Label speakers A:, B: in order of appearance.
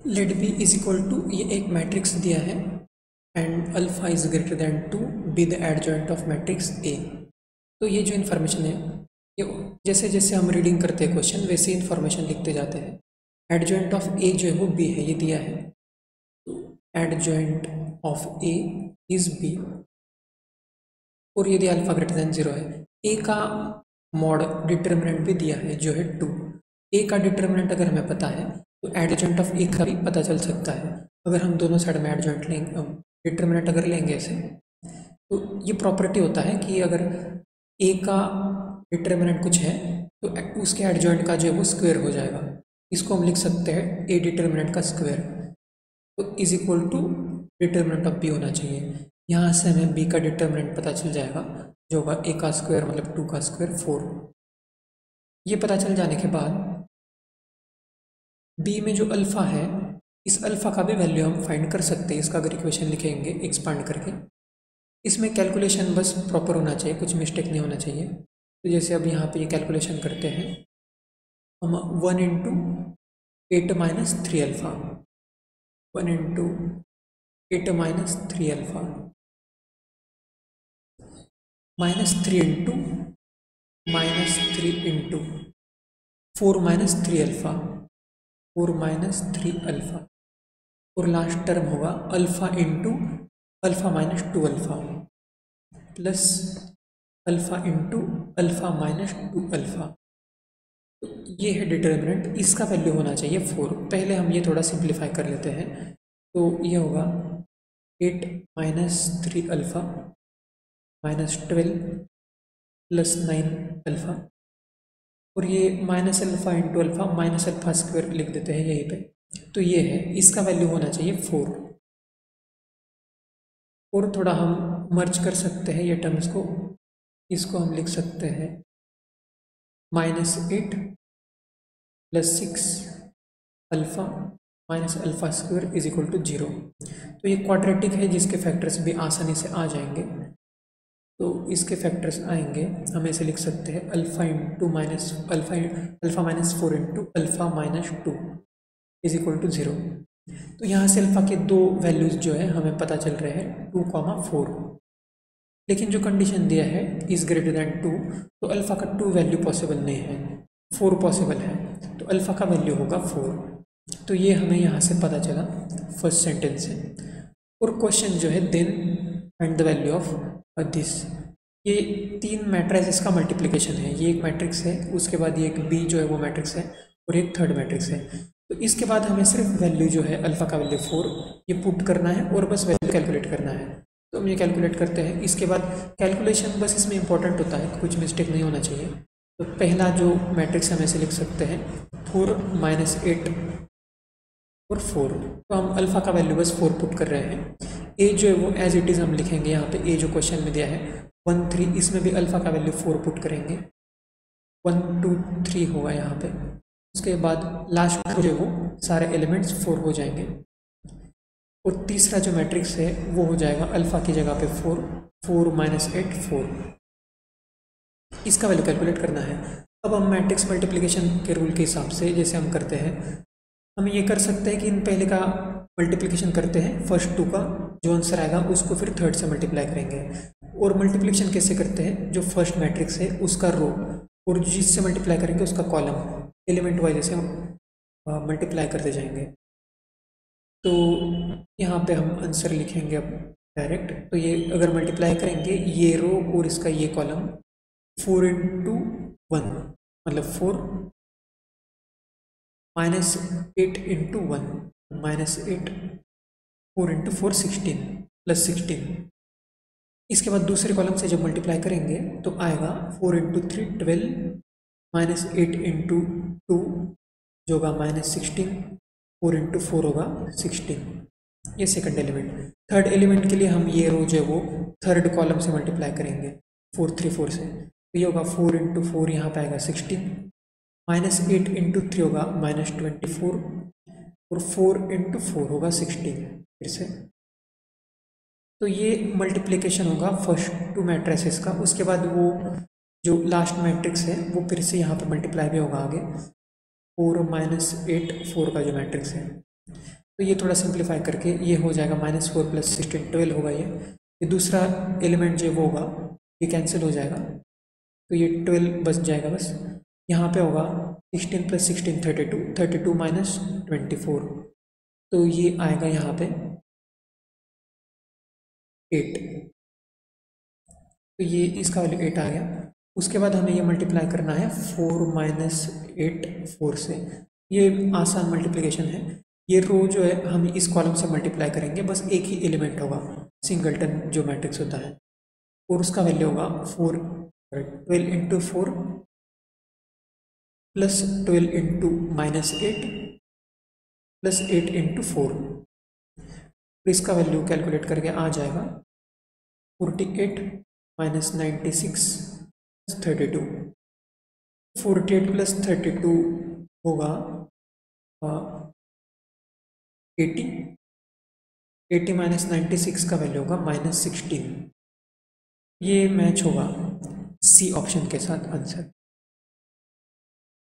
A: Late B is equal to, ये एक matrix दिया है and alpha is greater than two be the adjoint of matrix A. तो ये जो इन्फॉर्मेशन है, ये जैसे जैसे हम रीडिंग करते हैं क्वेश्चन वैसे इन्फॉर्मेशन लिखते जाते हैं। एडजॉइंट ऑफ ए जो है वो बी है, ये दिया है। Adjoint of A is B और यदि अल्फा ग्रेटर देन 0 है। ए का मॉड डिटर्मिनेंट भी दिया है जो है 2। ए का डिटर्मिनेंट अगर हमें पता है तो एडजॉइंट ऑफ ए का भी पता चल सकता है। अगर हम दोनों साइड में एडजॉइंट लेंगे, डिटर्मिनेंट अगर लेंगे ऐसे, तो ये प्रॉपर्टी होता है कि अगर ए का डिटर्मिनेंट कुछ है तो उसके एडजॉइंट का जो है वो स्क्वायर हो जाएगा। इसको हम लिख सकते हैं ए डिटर्मिनेंट का स्क्वायर, तो is equal to determinant of B होना चाहिए। यहाँ से हमें बी का डिटर्मिनेंट पता चल जाएगा जो होगा ए का स्क्वायर मतलब 2 का स्क्वायर 4। ये पता चल जाने के बाद बी में जो अल्फ़ा है, इस अल्फ़ा का भी वैल्यू हम फाइंड कर सकते हैं। इसका अगर इक्वेशन लिखेंगे एक्सपांड करके, इसमें कैलकुलेशन बस प्रॉपर होना चाहिए, कुछ मिस्टेक नहीं होना चाहिए। तो जैसे अब यहाँ पे ये कैलकुलेशन करते हैं हम 1 into 8 minus 3 alpha, 1 into 8 minus 3 alpha minus 3 into minus 3 into 4 minus 3 alpha, 4 minus 3 alpha और लास्ट टर्म होगा alpha into alpha minus 2 alpha plus alpha into alpha minus 2 alpha. तो ये है डिटर्मिनेंट, इसका वैल्यू होना चाहिए 4। पहले हम ये थोड़ा सिंप्लीफाई कर लेते हैं, तो ये होगा 8 minus 3 alpha minus 12 plus 9 alpha और ये minus alpha into alpha minus alpha square लिख देते हैं यहीं पे। तो ये है, इसका वैल्यू होना चाहिए 4। और थोड़ा हम मर्ज कर सकते हैं ये टर्म्स को, इसको हम लिख सकते हैं minus 8 plus 6 alpha minus alpha square is equal to 0। तो ये क्वाड्रेटिक है जिसके फैक्टर्स भी आसानी से आ जाएंगे। तो इसके फैक्टर्स आएंगे, हम ऐसे लिख सकते हैं alpha into minus alpha minus 4 into alpha minus 2 is equal to 0। तो यहाँ से अल्फ़ा के दो वैल्यूज़ जो है हमें पता चल रहे हैं 2,4। लेकिन जो कंडीशन दिया है इज़ ग्रेटर दैन 2, तो अल्फ़ा का 2 वैल्यू पॉसिबल नहीं है, 4 पॉसिबल है। तो अल्फ़ा का वैल्यू होगा 4। तो ये हमें यहाँ से पता चला फर्स्ट सेंटेंस से। और क्वेश्चन जो है then find the value of this, ये 3 मैट्रिसेस का मल्टीप्लिकेशन है। ये एक मैट्रिक्स है, उसके बाद ये एक बी जो है वो मैट्रिक्स है और एक थर्ड मैट्रिक्स है। तो इसके बाद हमें सिर्फ वैल्यू जो है अल्फ़ा का वैल्यू 4 ये पुट करना है और बस वैल्यू कैलकुलेट करना है। तो हम ये कैलकुलेट करते हैं। इसके बाद कैलकुलेशन बस इसमें इंपॉर्टेंट होता है, कुछ मिस्टेक नहीं होना चाहिए। तो पहला जो मैट्रिक्स हम ऐसे लिख सकते हैं 4 माइनस 8 और 4। तो हम अल्फ़ा का वैल्यू बस 4 पुट कर रहे हैं। ए जो है वो एज इट इज़ हम लिखेंगे यहाँ पे, ए जो क्वेश्चन में दिया है 1 3, इसमें भी अल्फ़ा का वैल्यू 4 पुट करेंगे, 1 2 3 होगा यहाँ पे। उसके बाद लास्ट जो है वो सारे एलिमेंट्स 4 हो जाएंगे। और तीसरा जो मैट्रिक्स है वो हो जाएगा अल्फ़ा की जगह पे 4, 4 माइनस 8 4। इसका वैल्यू कैलकुलेट करना है। अब हम मैट्रिक्स मल्टीप्लिकेशन के रूल के हिसाब से जैसे हम करते हैं, हम ये कर सकते हैं कि इन पहले का मल्टीप्लिकेशन करते हैं, फर्स्ट 2 का जो आंसर आएगा उसको फिर थर्ड से मल्टीप्लाई करेंगे। और मल्टीप्लिकेशन कैसे करते हैं, जो फर्स्ट मैट्रिक्स है उसका रो और जिससे मल्टीप्लाई करेंगे उसका कॉलम, एलिमेंट वाइज जैसे हम मल्टीप्लाई करते जाएंगे। तो यहाँ पे हम आंसर लिखेंगे अब डायरेक्ट। तो ये अगर मल्टीप्लाई करेंगे ये रो और इसका ये कॉलम, 4 इंटू 1 मतलब 4 minus 8 into 1 minus 8, 4 into 4 16 plus 16। इसके बाद दूसरे कॉलम से जब मल्टीप्लाई करेंगे तो आएगा 4 इंटू 3 12 माइनस 8 इंटू 2 जो होगा माइनस 16, 4 इंटू 4 होगा 16। ये सेकंड एलिमेंट। थर्ड एलिमेंट के लिए हम ये रो जो है वो थर्ड कॉलम से मल्टीप्लाई करेंगे 4 3 4 से। तो ये होगा 4 इंटू 4 यहाँ पे आएगा 16, माइनस 8 इंटू 3 होगा माइनस 24 और 4 इंटू 4 होगा 16 फिर से। तो ये मल्टीप्लिकेशन होगा फर्स्ट 2 मैट्रिसेस का। उसके बाद वो जो लास्ट मैट्रिक्स है वो फिर से यहाँ पर मल्टीप्लाई भी होगा आगे, 4 माइनस 8 4 का जो मैट्रिक्स है। तो ये थोड़ा सिंप्लीफाई करके ये हो जाएगा -4 + 16 12 होगा ये दूसरा एलिमेंट जो वो होगा ये कैंसिल हो जाएगा, तो ये 12 बच जाएगा बस। यहाँ पे होगा 16 + 16 32, 32 - 24, तो ये आएगा यहाँ पे 8, तो ये इसका वैल्यू 8 आ गया। उसके बाद हमें ये मल्टीप्लाई करना है 4 - 8 4 से। ये आसान मल्टीप्लिकेशन है। ये रो जो है हम इस कॉलम से मल्टीप्लाई करेंगे, बस एक ही एलिमेंट होगा, सिंगलटन जो मैट्रिक्स होता है, और उसका वैल्यू होगा 12 × 4 + 12 × -8 + 8 × 4, तो इसका वैल्यू कैलकुलेट करके आ जाएगा 48 - 96 + 32। 48 + 32 होगा 80, 80 - 96 का वैल्यू होगा -16। ये मैच होगा सी ऑप्शन के साथ आंसर।